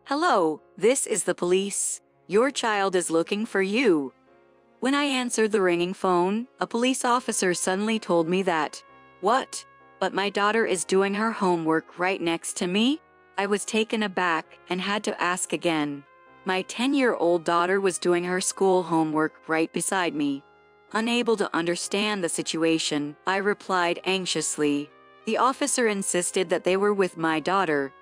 "Hello, this is the police. Your child is looking for you." When I answered the ringing phone, a police officer suddenly told me that, "What? But my daughter is doing her homework right next to me?" I was taken aback and had to ask again. My 10-year-old daughter was doing her school homework right beside me. Unable to understand the situation, I replied anxiously. The officer insisted that they were with my daughter.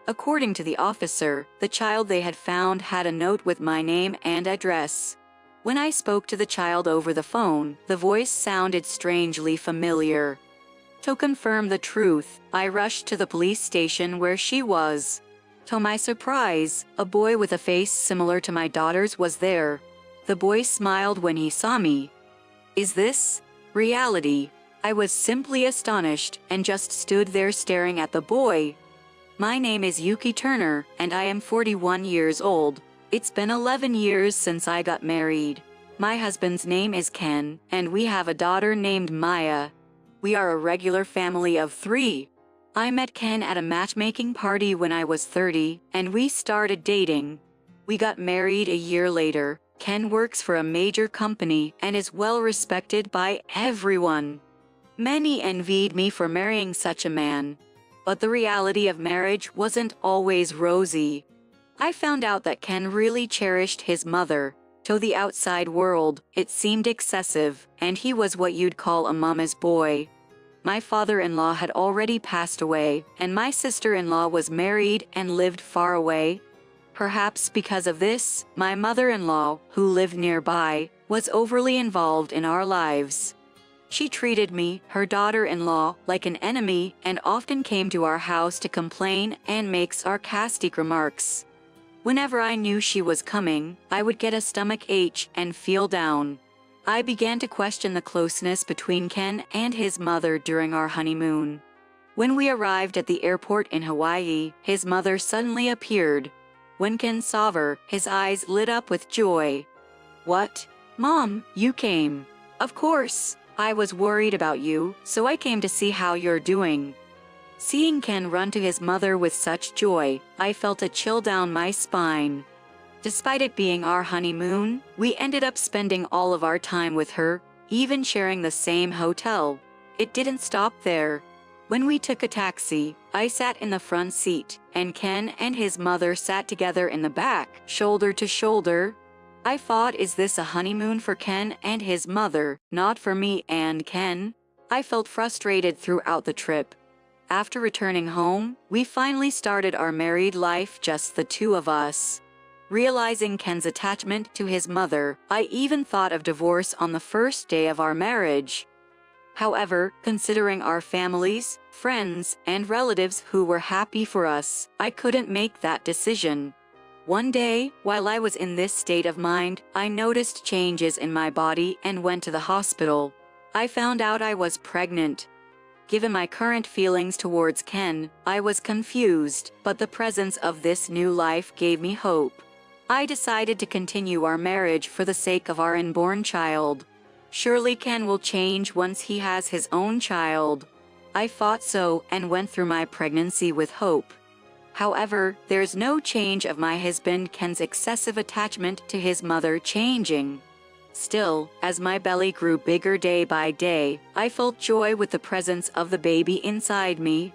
According to the officer, the child they had found had a note with my name and address. When I spoke to the child over the phone, the voice sounded strangely familiar. To confirm the truth, I rushed to the police station where she was. To my surprise, a boy with a face similar to my daughter's was there. The boy smiled when he saw me. Is this reality? I was simply astonished and just stood there staring at the boy. My name is Yuki Turner, and I am 41 years old. It's been 11 years since I got married. My husband's name is Ken, and we have a daughter named Maya. We are a regular family of 3. I met Ken at a matchmaking party when I was 30, and we started dating. We got married a year later. Ken works for a major company and is well respected by everyone. Many envied me for marrying such a man. But the reality of marriage wasn't always rosy. I found out that Ken really cherished his mother. To the outside world, it seemed excessive, and he was what you'd call a mama's boy. My father-in-law had already passed away, and my sister-in-law was married and lived far away. Perhaps because of this, my mother-in-law, who lived nearby, was overly involved in our lives. She treated me, her daughter-in-law, like an enemy and often came to our house to complain and make sarcastic remarks. Whenever I knew she was coming, I would get a stomach ache and feel down. I began to question the closeness between Ken and his mother during our honeymoon. When we arrived at the airport in Hawaii, his mother suddenly appeared. When Ken saw her, his eyes lit up with joy. "What? Mom, you came." "Of course. I was worried about you, so I came to see how you're doing." Seeing Ken run to his mother with such joy, I felt a chill down my spine. Despite it being our honeymoon, we ended up spending all of our time with her, even sharing the same hotel. It didn't stop there. When we took a taxi, I sat in the front seat, and Ken and his mother sat together in the back, shoulder to shoulder. I thought, is this a honeymoon for Ken and his mother, not for me and Ken? I felt frustrated throughout the trip. After returning home, we finally started our married life, just the 2 of us. Realizing Ken's attachment to his mother, I even thought of divorce on the first day of our marriage. However, considering our families, friends, and relatives who were happy for us, I couldn't make that decision. One day, while I was in this state of mind, I noticed changes in my body and went to the hospital. I found out I was pregnant. Given my current feelings towards Ken, I was confused, but the presence of this new life gave me hope. I decided to continue our marriage for the sake of our unborn child. Surely Ken will change once he has his own child. I thought so and went through my pregnancy with hope. However, there's no change of my husband Ken's excessive attachment to his mother changing. Still, as my belly grew bigger day by day, I felt joy with the presence of the baby inside me.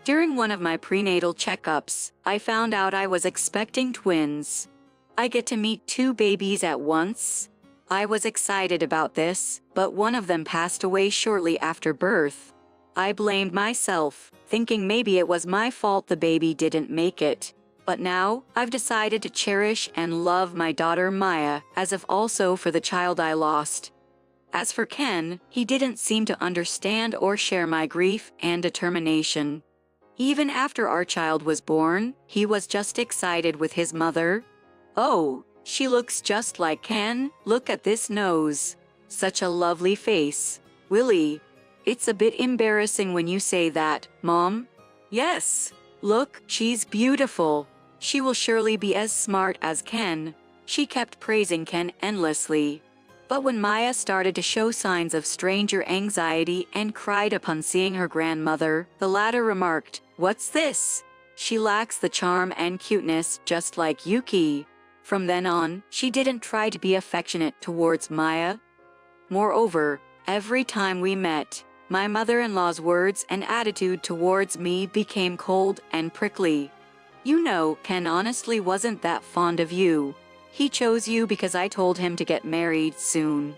During one of my prenatal checkups, I found out I was expecting twins. I get to meet 2 babies at once. I was excited about this, but one of them passed away shortly after birth. I blamed myself, thinking maybe it was my fault the baby didn't make it. But now, I've decided to cherish and love my daughter Maya, as if also for the child I lost. As for Ken, he didn't seem to understand or share my grief and determination. Even after our child was born, he was just excited with his mother. "Oh, she looks just like Ken. Look at this nose. Such a lovely face. Willie, it's a bit embarrassing when you say that, Mom." "Yes. Look, she's beautiful. She will surely be as smart as Ken." She kept praising Ken endlessly. But when Maya started to show signs of stranger anxiety and cried upon seeing her grandmother, the latter remarked, "What's this? She lacks the charm and cuteness just like Yuki. From then on, she didn't try to be affectionate towards Maya. Moreover, every time we met, my mother-in-law's words and attitude towards me became cold and prickly. You know, Ken honestly wasn't that fond of you. He chose you because I told him to get married soon.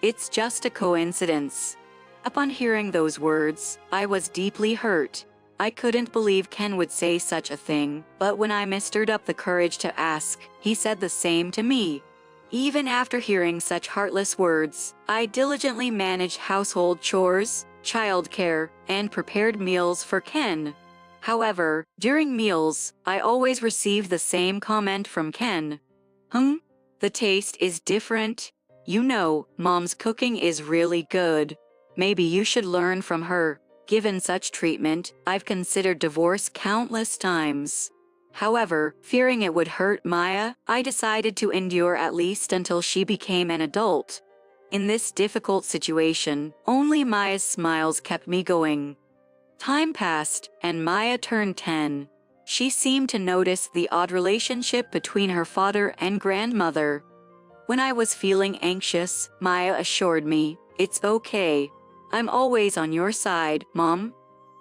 It's just a coincidence. Upon hearing those words, I was deeply hurt. I couldn't believe Ken would say such a thing, but when I mustered up the courage to ask, he said the same to me. Even after hearing such heartless words, I diligently managed household chores, childcare, and prepared meals for Ken. However, during meals, I always received the same comment from Ken. The taste is different. You know, Mom's cooking is really good. Maybe you should learn from her. Given such treatment, I've considered divorce countless times. However, fearing it would hurt Maya, I decided to endure at least until she became an adult. In this difficult situation, only Maya's smiles kept me going. Time passed, and Maya turned 10. She seemed to notice the odd relationship between her father and grandmother. When I was feeling anxious, Maya assured me, "It's okay. I'm always on your side, Mom."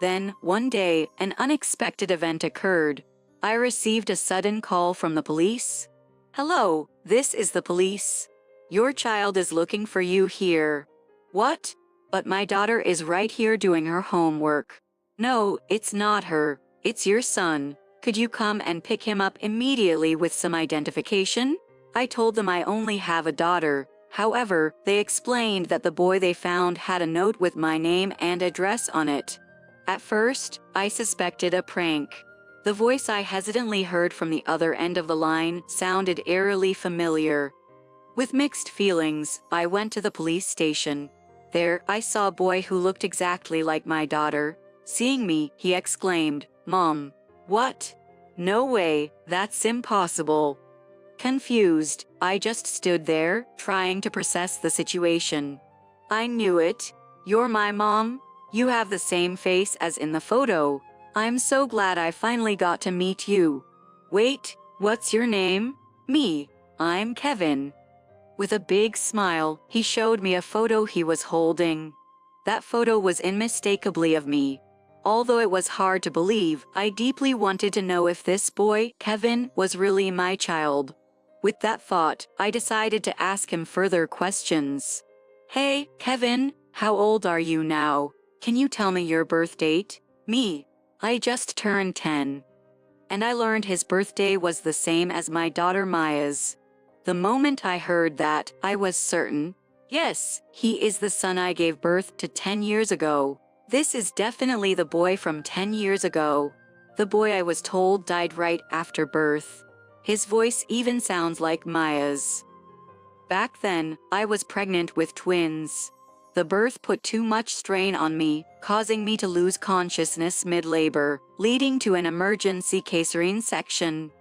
Then, one day, an unexpected event occurred. I received a sudden call from the police. "Hello, this is the police. Your child is looking for you here." "What? But my daughter is right here doing her homework." "No, it's not her. It's your son. Could you come and pick him up immediately with some identification?" I told them I only have a daughter. However, they explained that the boy they found had a note with my name and address on it. At first, I suspected a prank. The voice I hesitantly heard from the other end of the line sounded eerily familiar. With mixed feelings, I went to the police station. There, I saw a boy who looked exactly like my daughter. Seeing me, he exclaimed, "Mom." "What? No way, that's impossible." Confused, I just stood there, trying to process the situation. "I knew it. You're my mom. You have the same face as in the photo. I'm so glad I finally got to meet you. Wait, what's your name?" "Me. I'm Kevin." With a big smile, he showed me a photo he was holding. That photo was unmistakably of me. Although it was hard to believe, I deeply wanted to know if this boy, Kevin, was really my child. With that thought, I decided to ask him further questions. "Hey, Kevin, how old are you now? Can you tell me your birth date?" "Me. I just turned 10. And I learned his birthday was the same as my daughter Maya's. The moment I heard that, I was certain. Yes, he is the son I gave birth to 10 years ago. This is definitely the boy from 10 years ago. The boy I was told died right after birth. His voice even sounds like Maya's. Back then, I was pregnant with twins. The birth put too much strain on me, causing me to lose consciousness mid-labor, leading to an emergency cesarean section.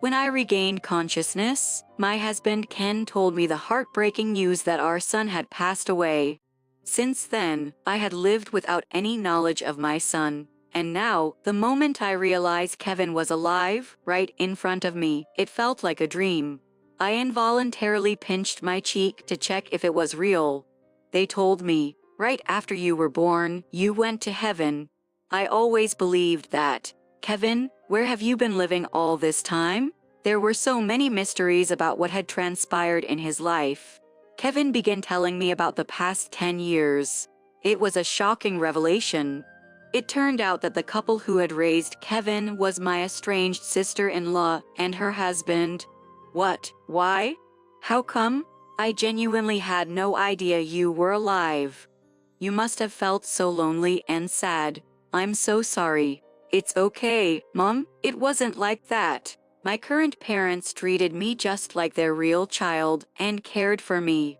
When I regained consciousness, my husband Ken told me the heartbreaking news that our son had passed away. Since then, I had lived without any knowledge of my son. And now, the moment I realized Kevin was alive, right in front of me, it felt like a dream. I involuntarily pinched my cheek to check if it was real. They told me, "Right after you were born, you went to heaven." I always believed that. "Kevin, where have you been living all this time?" There were so many mysteries about what had transpired in his life. Kevin began telling me about the past 10 years. It was a shocking revelation. It turned out that the couple who had raised Kevin was my estranged sister-in-law and her husband. What? Why? How come? I genuinely had no idea you were alive. You must have felt so lonely and sad. I'm so sorry. It's okay, Mom. It wasn't like that. My current parents treated me just like their real child and cared for me.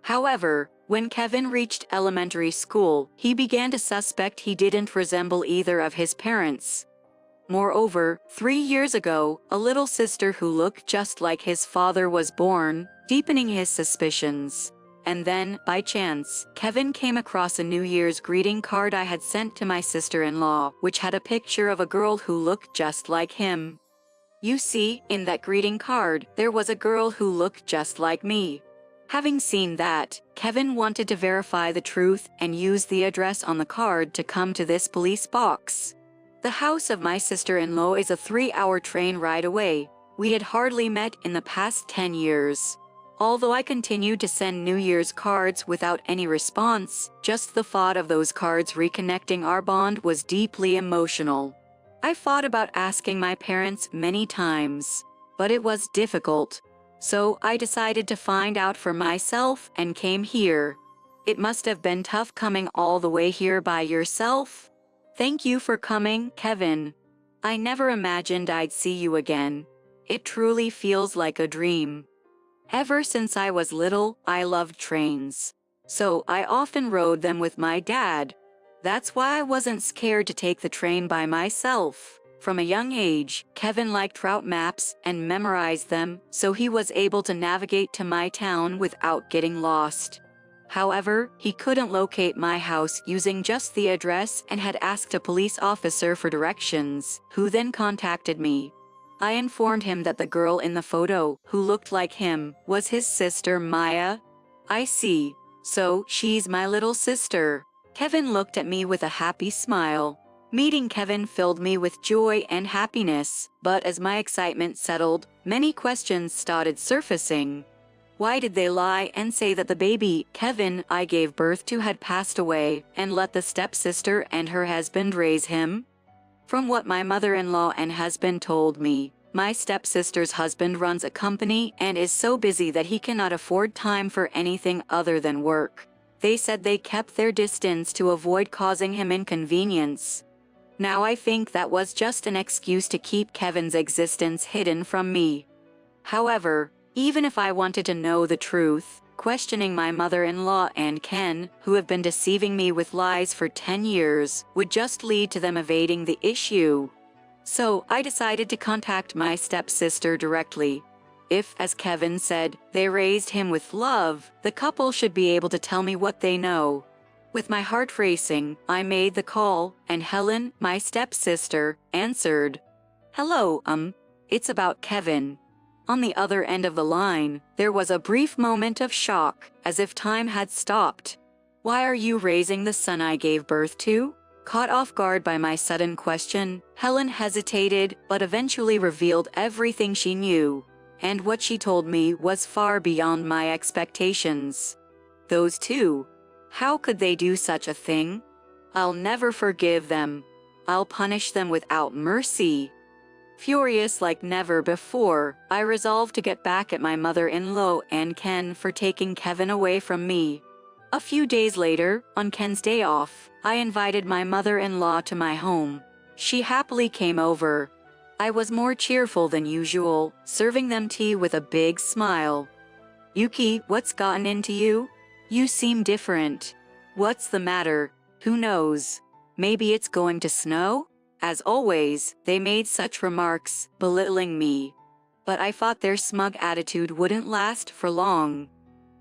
However, when Kevin reached elementary school, he began to suspect he didn't resemble either of his parents. Moreover, 3 years ago, a little sister who looked just like his father was born, deepening his suspicions. And then, by chance, Kevin came across a New Year's greeting card I had sent to my sister-in-law, which had a picture of a girl who looked just like him. You see, in that greeting card, there was a girl who looked just like me. Having seen that, Kevin wanted to verify the truth and use the address on the card to come to this police box. The house of my sister-in-law is a 3-hour train ride away. We had hardly met in the past 10 years. Although I continued to send New Year's cards without any response, just the thought of those cards reconnecting our bond was deeply emotional. I thought about asking my parents many times, but it was difficult. So I decided to find out for myself and came here. It must have been tough coming all the way here by yourself. Thank you for coming, Kevin. I never imagined I'd see you again. It truly feels like a dream. Ever since I was little, I loved trains. So I often rode them with my dad. That's why I wasn't scared to take the train by myself. From a young age, Kevin liked route maps and memorized them, so he was able to navigate to my town without getting lost. However, he couldn't locate my house using just the address and had asked a police officer for directions, who then contacted me. I informed him that the girl in the photo, who looked like him, was his sister Maya. I see. So, she's my little sister. Kevin looked at me with a happy smile. Meeting Kevin filled me with joy and happiness, but as my excitement settled, many questions started surfacing. Why did they lie and say that the baby, Kevin, I gave birth to had passed away, and let the stepsister and her husband raise him? From what my mother-in-law and husband told me, my stepsister's husband runs a company and is so busy that he cannot afford time for anything other than work. They said they kept their distance to avoid causing him inconvenience. Now I think that was just an excuse to keep Kevin's existence hidden from me. However, even if I wanted to know the truth, questioning my mother-in-law and Ken, who have been deceiving me with lies for 10 years, would just lead to them evading the issue. So I decided to contact my stepsister directly. If, as Kevin said, they raised him with love, the couple should be able to tell me what they know. With my heart racing, I made the call, and Helen, my stepsister, answered. Hello, it's about Kevin. On the other end of the line, there was a brief moment of shock, as if time had stopped. Why are you raising the son I gave birth to? Caught off guard by my sudden question, Helen hesitated but eventually revealed everything she knew, and what she told me was far beyond my expectations. Those two. How could they do such a thing? I'll never forgive them. I'll punish them without mercy. Furious like never before, I resolved to get back at my mother-in-law and Ken for taking Kevin away from me. A few days later, on Ken's day off, I invited my mother-in-law to my home. She happily came over. I was more cheerful than usual, serving them tea with a big smile. Yuki, what's gotten into you? You seem different. What's the matter? Who knows? Maybe it's going to snow? As always, they made such remarks, belittling me. But I thought their smug attitude wouldn't last for long.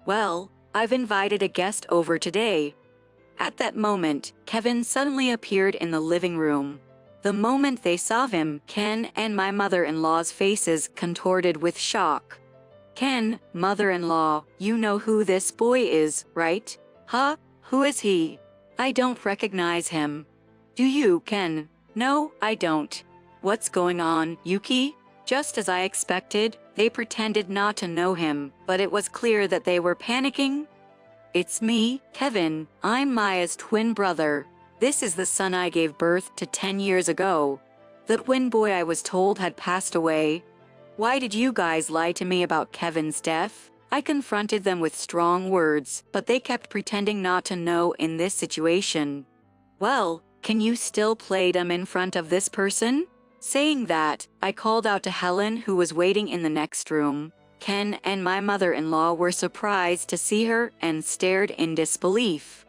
Well, I've invited a guest over today. At that moment, Kevin suddenly appeared in the living room. The moment they saw him, Ken and my mother-in-law's faces contorted with shock. Ken, mother-in-law, you know who this boy is, right? Huh? Who is he? I don't recognize him. Do you, Ken? No, I don't. What's going on, Yuki? Just as I expected, they pretended not to know him, but it was clear that they were panicking. It's me, Kevin. I'm Maya's twin brother. This is the son I gave birth to 10 years ago. The twin boy I was told had passed away. Why did you guys lie to me about Kevin's death? I confronted them with strong words, but they kept pretending not to know in this situation. Well, can you still play dumb in front of this person? Saying that, I called out to Helen, who was waiting in the next room. Ken and my mother-in-law were surprised to see her and stared in disbelief.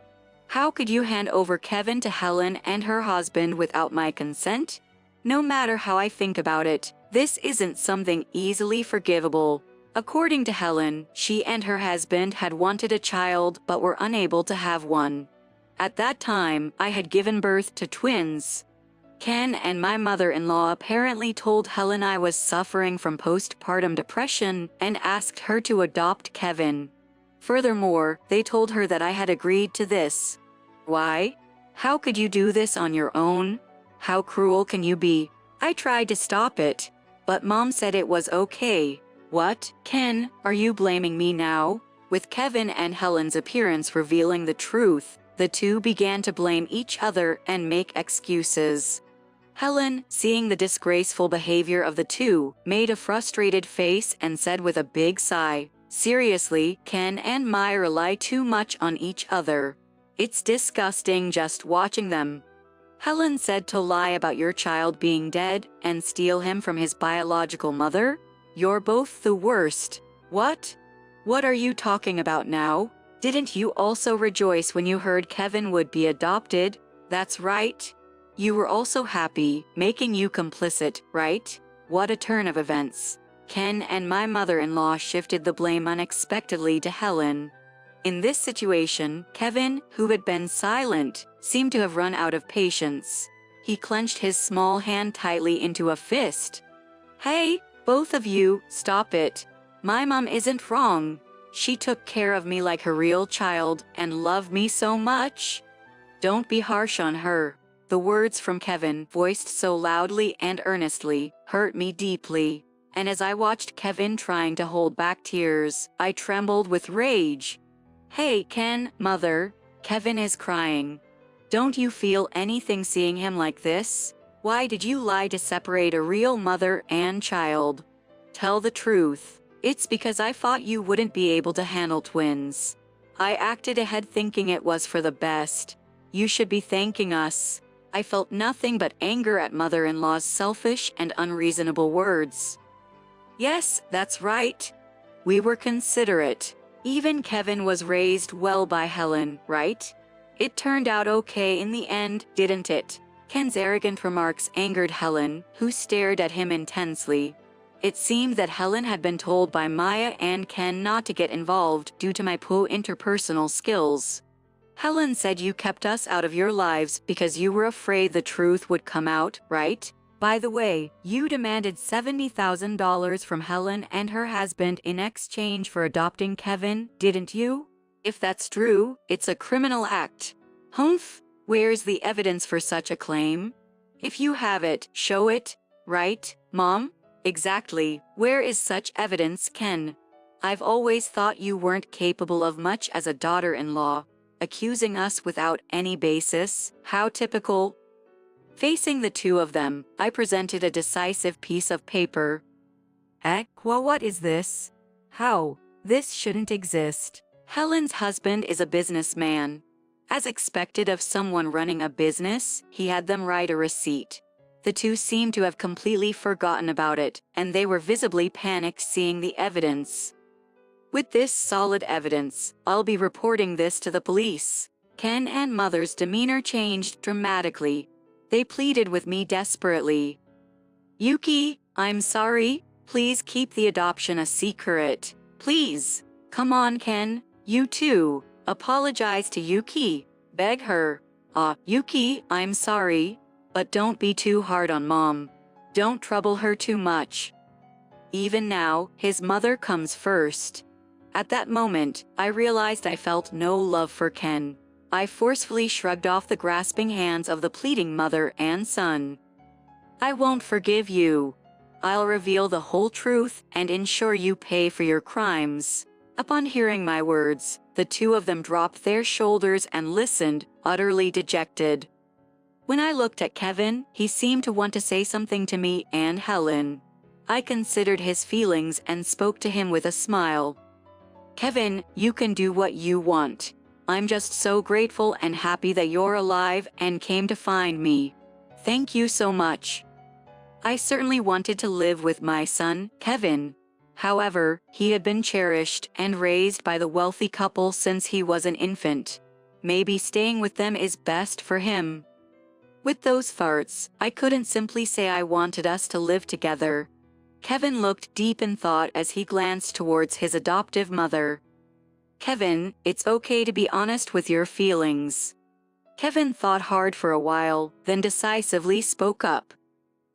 How could you hand over Kevin to Helen and her husband without my consent? No matter how I think about it, this isn't something easily forgivable. According to Helen, she and her husband had wanted a child but were unable to have one. At that time, I had given birth to twins. Ken and my mother-in-law apparently told Helen I was suffering from postpartum depression and asked her to adopt Kevin. Furthermore, they told her that I had agreed to this. Why? How could you do this on your own? How cruel can you be? I tried to stop it, but Mom said it was okay. What, Ken, are you blaming me now? With Kevin and Helen's appearance revealing the truth, the two began to blame each other and make excuses. Helen, seeing the disgraceful behavior of the two, made a frustrated face and said with a big sigh, "Seriously, Ken and Mai rely too much on each other. It's disgusting just watching them." Helen said to lie about your child being dead and steal him from his biological mother? You're both the worst. What? What are you talking about now? Didn't you also rejoice when you heard Kevin would be adopted? That's right. You were also happy, making you complicit, right? What a turn of events. Ken and my mother-in-law shifted the blame unexpectedly to Helen. In this situation, Kevin, who had been silent, seemed to have run out of patience. He clenched his small hand tightly into a fist. "Hey, both of you, stop it. My mom isn't wrong. She took care of me like her real child and loved me so much. Don't be harsh on her." The words from Kevin, voiced so loudly and earnestly, hurt me deeply. And as I watched Kevin trying to hold back tears, I trembled with rage. "Hey, Ken, mother, Kevin is crying. Don't you feel anything seeing him like this? Why did you lie to separate a real mother and child? Tell the truth. It's because I thought you wouldn't be able to handle twins. I acted ahead thinking it was for the best. You should be thanking us." I felt nothing but anger at mother-in-law's selfish and unreasonable words. "Yes, that's right. We were considerate. Even Kevin was raised well by Helen, right? It turned out okay in the end, didn't it?" Ken's arrogant remarks angered Helen, who stared at him intensely. It seemed that Helen had been told by Maya and Ken not to get involved due to my poor interpersonal skills. "Helen said you kept us out of your lives because you were afraid the truth would come out, right? By the way, you demanded $70,000 from Helen and her husband in exchange for adopting Kevin, didn't you? If that's true, it's a criminal act. Humph, where's the evidence for such a claim? If you have it, show it, right, Mom? Exactly, where is such evidence, Ken? I've always thought you weren't capable of much as a daughter-in-law. Accusing us without any basis, how typical." Facing the two of them, I presented a decisive piece of paper. What is this? How? This shouldn't exist. Helen's husband is a businessman. As expected of someone running a business, he had them write a receipt. The two seemed to have completely forgotten about it, and they were visibly panicked seeing the evidence. "With this solid evidence, I'll be reporting this to the police." Ken and Mother's demeanor changed dramatically. They pleaded with me desperately. "Yuki, I'm sorry. Please keep the adoption a secret. Please. Come on, Ken. You too. Apologize to Yuki. Beg her. Yuki, I'm sorry. But don't be too hard on Mom. Don't trouble her too much." Even now, his mother comes first. At that moment, I realized I felt no love for Ken. I forcefully shrugged off the grasping hands of the pleading mother and son. "I won't forgive you. I'll reveal the whole truth and ensure you pay for your crimes." Upon hearing my words, the two of them dropped their shoulders and listened, utterly dejected. When I looked at Kevin, he seemed to want to say something to me and Helen. I considered his feelings and spoke to him with a smile. "Kevin, you can do what you want. I'm just so grateful and happy that you're alive and came to find me. Thank you so much. I certainly wanted to live with my son, Kevin. However, he had been cherished and raised by the wealthy couple since he was an infant. Maybe staying with them is best for him." With those thoughts, I couldn't simply say I wanted us to live together. Kevin looked deep in thought as he glanced towards his adoptive mother. Kevin, it's okay to be honest with your feelings. Kevin thought hard for a while, then decisively spoke up.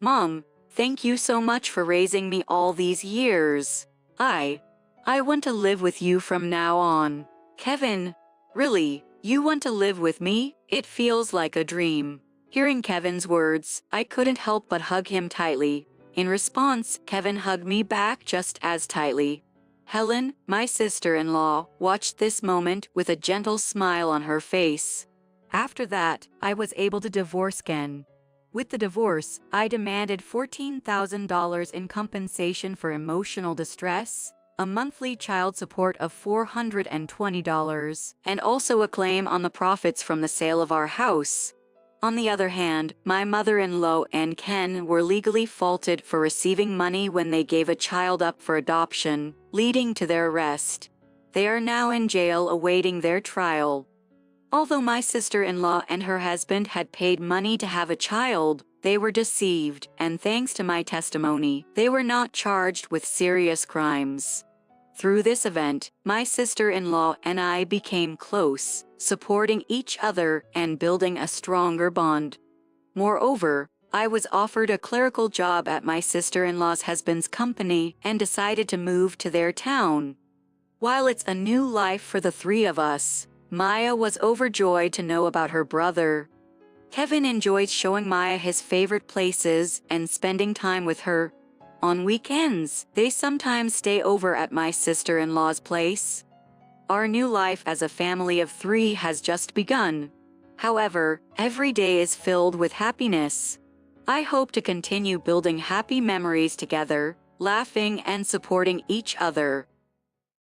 Mom, thank you so much for raising me all these years. I want to live with you from now on. Kevin, really, you want to live with me? It feels like a dream. Hearing Kevin's words, I couldn't help but hug him tightly. In response, Kevin hugged me back just as tightly. Helen, my sister-in-law, watched this moment with a gentle smile on her face. After that, I was able to divorce Ken. With the divorce, I demanded $14,000 in compensation for emotional distress, a monthly child support of $420, and also a claim on the profits from the sale of our house. On the other hand, my mother-in-law and Ken were legally faulted for receiving money when they gave a child up for adoption, leading to their arrest. They are now in jail awaiting their trial. Although my sister-in-law and her husband had paid money to have a child, they were deceived, and thanks to my testimony, they were not charged with serious crimes. Through this event, my sister-in-law and I became close, supporting each other and building a stronger bond. Moreover, I was offered a clerical job at my sister-in-law's husband's company and decided to move to their town. While it's a new life for the three of us, Maya was overjoyed to know about her brother. Kevin enjoyed showing Maya his favorite places and spending time with her. On weekends, they sometimes stay over at my sister-in-law's place. Our new life as a family of three has just begun. However, every day is filled with happiness. I hope to continue building happy memories together, laughing and supporting each other.